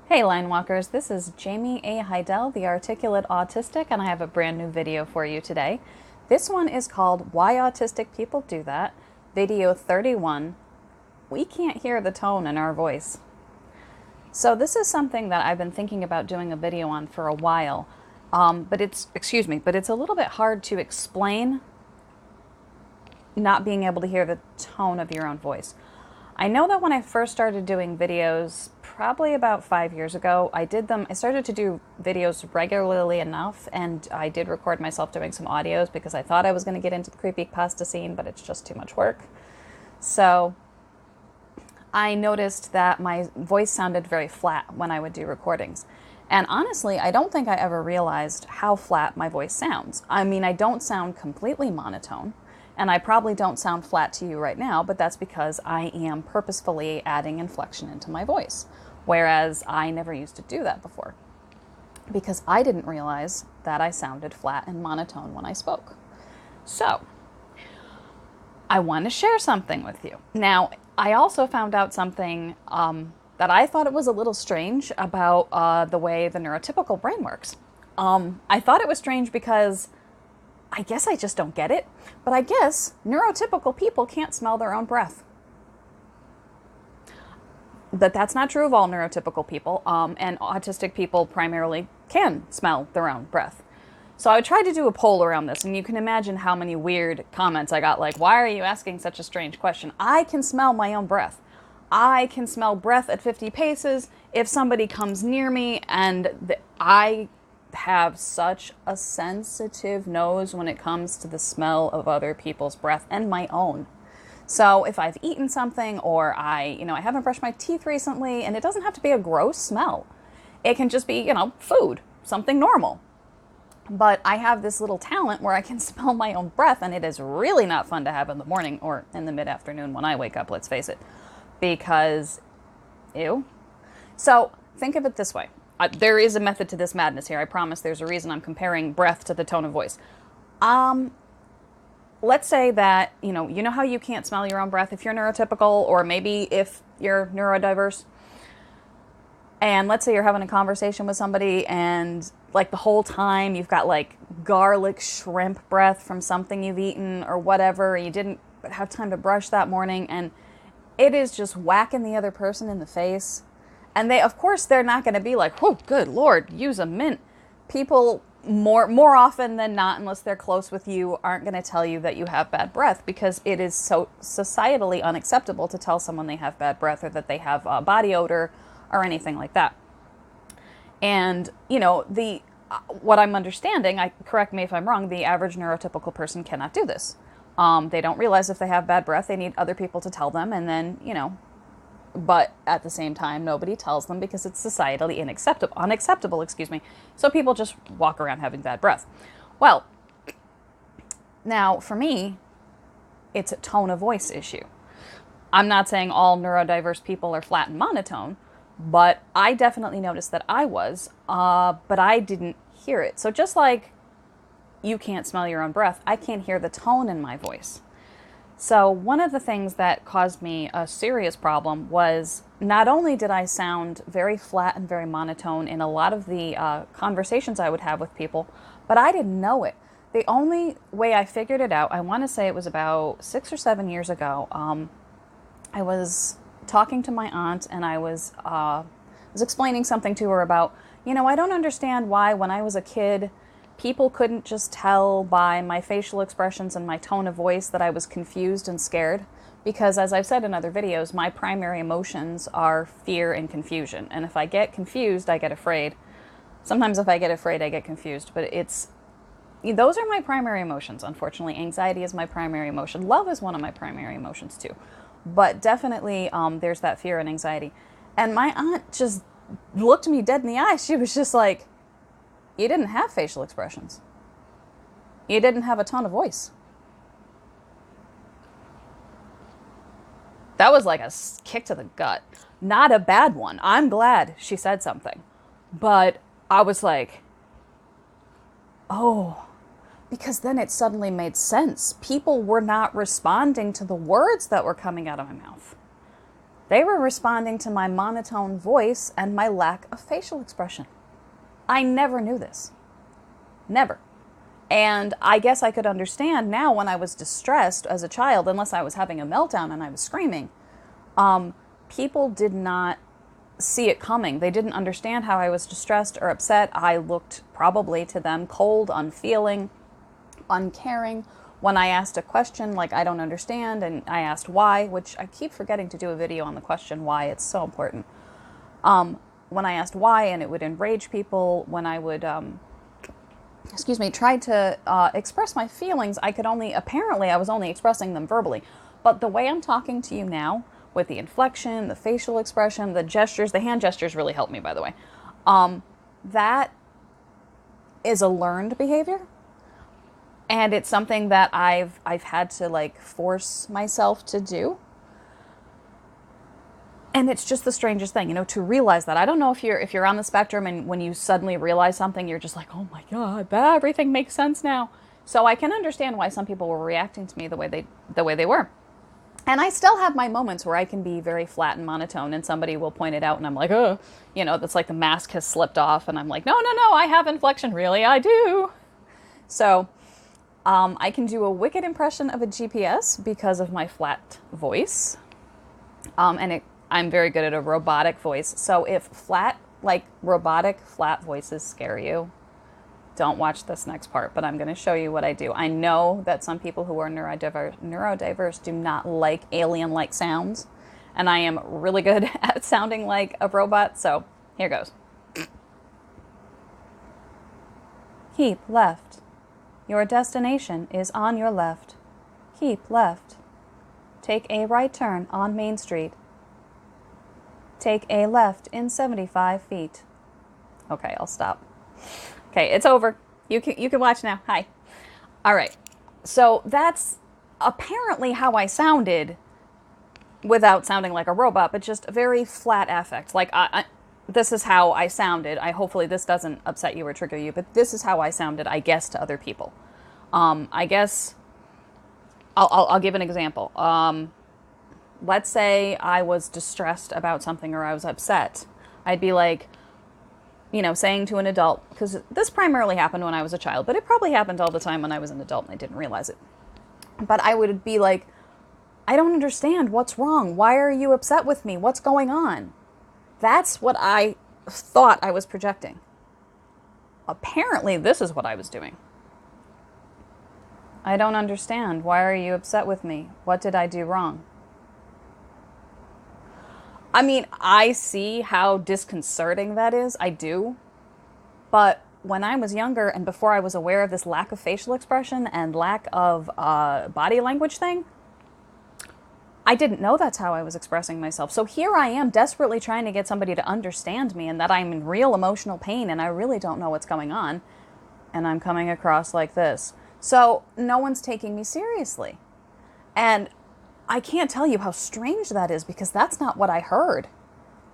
Hey line walkers, this is Jaime A. Heidel, the articulate autistic, and I have a brand new video for you today. This one is called Why Autistic People Do That, video 31. We can't hear the tone in our voice. So this is something that I've been thinking about doing a video on for a while, but it's a little bit hard to explain not being able to hear the tone of your own voice. I know that when I first started doing videos, probably about 5 years ago, I started to do videos regularly enough, and I did record myself doing some audios because I thought I was going to get into the creepypasta scene, but it's just too much work. So I noticed that my voice sounded very flat when I would do recordings. And honestly, I don't think I ever realized how flat my voice sounds. I mean, I don't sound completely monotone. And I probably don't sound flat to you right now, but that's because I am purposefully adding inflection into my voice, whereas I never used to do that before because I didn't realize that I sounded flat and monotone when I spoke. So I want to share something with you. Now, I also found out something that I thought it was a little strange about the way the neurotypical brain works. I thought it was strange because I guess I just don't get it, but I guess neurotypical people can't smell their own breath. But that's not true of all neurotypical people, and autistic people primarily can smell their own breath. So I tried to do a poll around this, and you can imagine how many weird comments I got, like, why are you asking such a strange question? I can smell my own breath. I can smell breath at 50 paces if somebody comes near me, and I have such a sensitive nose when it comes to the smell of other people's breath and my own. So if I've eaten something or I haven't brushed my teeth recently, and it doesn't have to be a gross smell. It can just be, food, something normal. But I have this little talent where I can smell my own breath, and it is really not fun to have in the morning or in the mid-afternoon when I wake up, let's face it. Because, ew. So think of it this way. There is a method to this madness here. I promise there's a reason I'm comparing breath to the tone of voice. Let's say that, you know how you can't smell your own breath if you're neurotypical, or maybe if you're neurodiverse. And let's say you're having a conversation with somebody and like the whole time you've got like garlic shrimp breath from something you've eaten or whatever. You didn't have time to brush that morning, and it is just whacking the other person in the face. And of course, they're not going to be like, "Oh, good Lord, use a mint." People more often than not, unless they're close with you, aren't going to tell you that you have bad breath, because it is so societally unacceptable to tell someone they have bad breath or that they have body odor or anything like that. And what I'm understanding, correct me if I'm wrong, the average neurotypical person cannot do this. They don't realize if they have bad breath. They need other people to tell them, and then but at the same time, nobody tells them because it's societally unacceptable, So people just walk around having bad breath. Well, now for me, it's a tone of voice issue. I'm not saying all neurodiverse people are flat and monotone, but I definitely noticed that I was, but I didn't hear it. So just like you can't smell your own breath, I can't hear the tone in my voice. So one of the things that caused me a serious problem was not only did I sound very flat and very monotone in a lot of the conversations I would have with people, but I didn't know it. The only way I figured it out, I want to say it was about 6 or 7 years ago, I was talking to my aunt, and I was explaining something to her about, I don't understand why when I was a kid, people couldn't just tell by my facial expressions and my tone of voice that I was confused and scared. Because as I've said in other videos, my primary emotions are fear and confusion. And if I get confused, I get afraid. Sometimes if I get afraid, I get confused. But those are my primary emotions, unfortunately. Anxiety is my primary emotion. Love is one of my primary emotions too. But definitely there's that fear and anxiety. And my aunt just looked me dead in the eye. She was just like, you didn't have facial expressions. You didn't have a tone of voice. That was like a kick to the gut. Not a bad one. I'm glad she said something. But I was like, oh, because then it suddenly made sense. People were not responding to the words that were coming out of my mouth. They were responding to my monotone voice and my lack of facial expression. I never knew this. Never. And I guess I could understand now when I was distressed as a child, unless I was having a meltdown and I was screaming, people did not see it coming. They didn't understand how I was distressed or upset. I looked probably to them cold, unfeeling, uncaring. When I asked a question like I don't understand and I asked why, which I keep forgetting to do a video on the question why, it's so important. When I asked why and it would enrage people, when I would try to express my feelings, apparently I was only expressing them verbally. But the way I'm talking to you now, with the inflection, the facial expression, the gestures, the hand gestures really helped me, by the way. That is a learned behavior. And it's something that I've had to like force myself to do. And it's just the strangest thing, to realize that. I don't know if you're on the spectrum and when you suddenly realize something, you're just like, oh my God, everything makes sense now. So I can understand why some people were reacting to me the way they were. And I still have my moments where I can be very flat and monotone and somebody will point it out and I'm like, oh, that's like the mask has slipped off and I'm like, no, I have inflection. Really, I do. So I can do a wicked impression of a GPS because of my flat voice. I'm very good at a robotic voice. So if robotic flat voices scare you, don't watch this next part, but I'm going to show you what I do. I know that some people who are neurodiverse do not like alien-like sounds, and I am really good at sounding like a robot, so here goes. Keep left. Your destination is on your left. Keep left. Take a right turn on Main Street. Take a left in 75 feet. Okay, I'll stop. Okay, it's over. You can watch now. Hi. All right. So that's apparently how I sounded without sounding like a robot, but just a very flat affect. Like, this is how I sounded. Hopefully this doesn't upset you or trigger you, but this is how I sounded, I guess, to other people. I guess I'll give an example. Let's say I was distressed about something or I was upset. I'd be like, saying to an adult, because this primarily happened when I was a child, but it probably happened all the time when I was an adult and I didn't realize it. But I would be like, I don't understand. What's wrong? Why are you upset with me? What's going on? That's what I thought I was projecting. Apparently, this is what I was doing. I don't understand. Why are you upset with me? What did I do wrong? I mean, I see how disconcerting that is. I do. But when I was younger and before I was aware of this lack of facial expression and lack of body language thing, I didn't know that's how I was expressing myself. So here I am desperately trying to get somebody to understand me and that I'm in real emotional pain and I really don't know what's going on. And I'm coming across like this. So no one's taking me seriously. And I can't tell you how strange that is because that's not what I heard.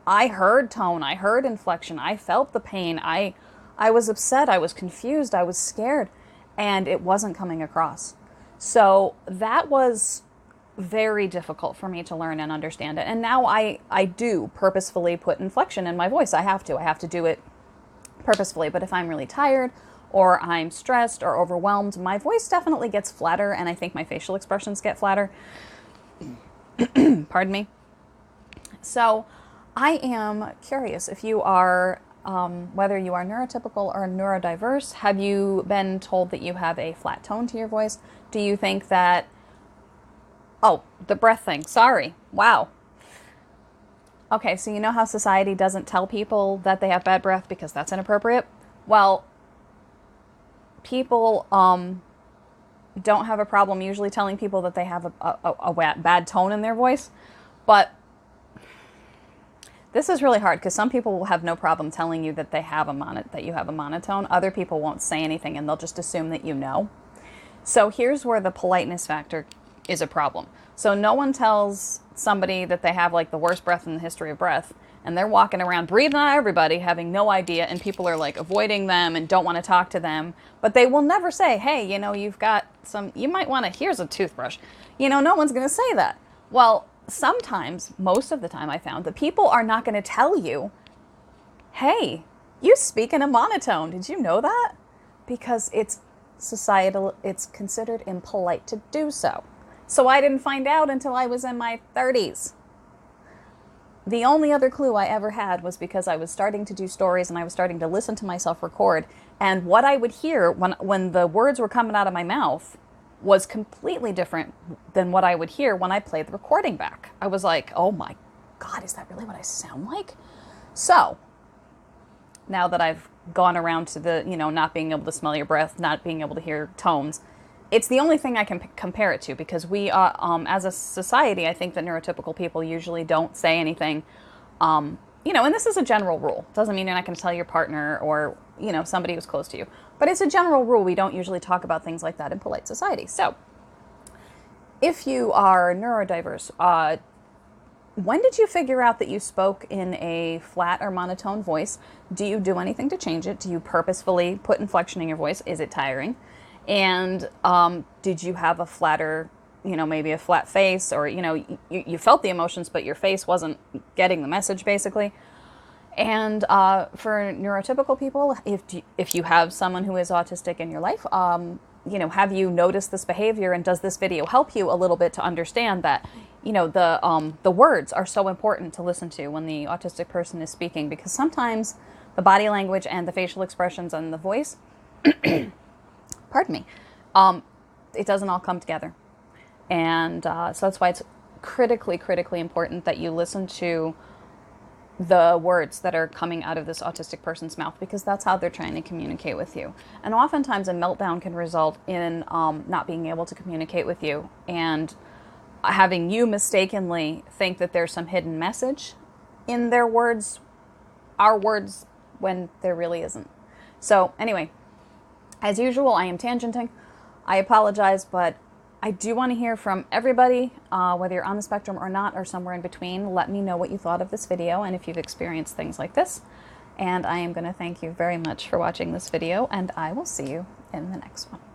I heard tone. I heard inflection. I felt the pain. I was upset. I was confused. I was scared. And it wasn't coming across. So that was very difficult for me to learn and understand it. And now I do purposefully put inflection in my voice. I have to do it purposefully. But if I'm really tired or I'm stressed or overwhelmed, my voice definitely gets flatter. And I think my facial expressions get flatter. Pardon me. So I am curious if you are, whether you are neurotypical or neurodiverse, have you been told that you have a flat tone to your voice? Do you think that, oh, the breath thing, sorry, wow. Okay, so you know how society doesn't tell people that they have bad breath because that's inappropriate? Well, people, don't have a problem usually telling people that they have a bad tone in their voice. But this is really hard because some people will have no problem telling you that they have that you have a monotone. Other people won't say anything and they'll just assume that you know. So here's where the politeness factor is a problem. So no one tells somebody that they have like the worst breath in the history of breath and they're walking around breathing on everybody, having no idea, and people are like avoiding them and don't want to talk to them. But they will never say, hey, you've got you might want to, here's a toothbrush. No one's going to say that. Well, sometimes, most of the time I found that people are not going to tell you, hey, you speak in a monotone. Did you know that? Because it's societal, it's considered impolite to do so. So I didn't find out until I was in my 30s. The only other clue I ever had was because I was starting to do stories and I was starting to listen to myself record. And what I would hear when the words were coming out of my mouth was completely different than what I would hear when I played the recording back. I was like, oh my God, is that really what I sound like? So now that I've gone around to the, not being able to smell your breath, not being able to hear tones, it's the only thing I can compare it to, because we, as a society, I think that neurotypical people usually don't say anything, and this is a general rule. Doesn't mean you're not going to tell your partner or, somebody who's close to you. But it's a general rule. We don't usually talk about things like that in polite society. So if you are neurodiverse, when did you figure out that you spoke in a flat or monotone voice? Do you do anything to change it? Do you purposefully put inflection in your voice? Is it tiring? And did you have a flatter, maybe a flat face, or, you felt the emotions, but your face wasn't getting the message, basically. And for neurotypical people, if you have someone who is autistic in your life, have you noticed this behavior, and does this video help you a little bit to understand that, the words are so important to listen to when the autistic person is speaking, because sometimes the body language and the facial expressions and the voice, pardon me, it doesn't all come together. And so that's why it's critically important that you listen to the words that are coming out of this autistic person's mouth, because that's how they're trying to communicate with you. And oftentimes a meltdown can result in not being able to communicate with you and having you mistakenly think that there's some hidden message in their words, our words, when there really isn't. So anyway, as usual, I am tangenting. I apologize, but I do want to hear from everybody, whether you're on the spectrum or not, or somewhere in between. Let me know what you thought of this video and if you've experienced things like this. And I am going to thank you very much for watching this video, and I will see you in the next one.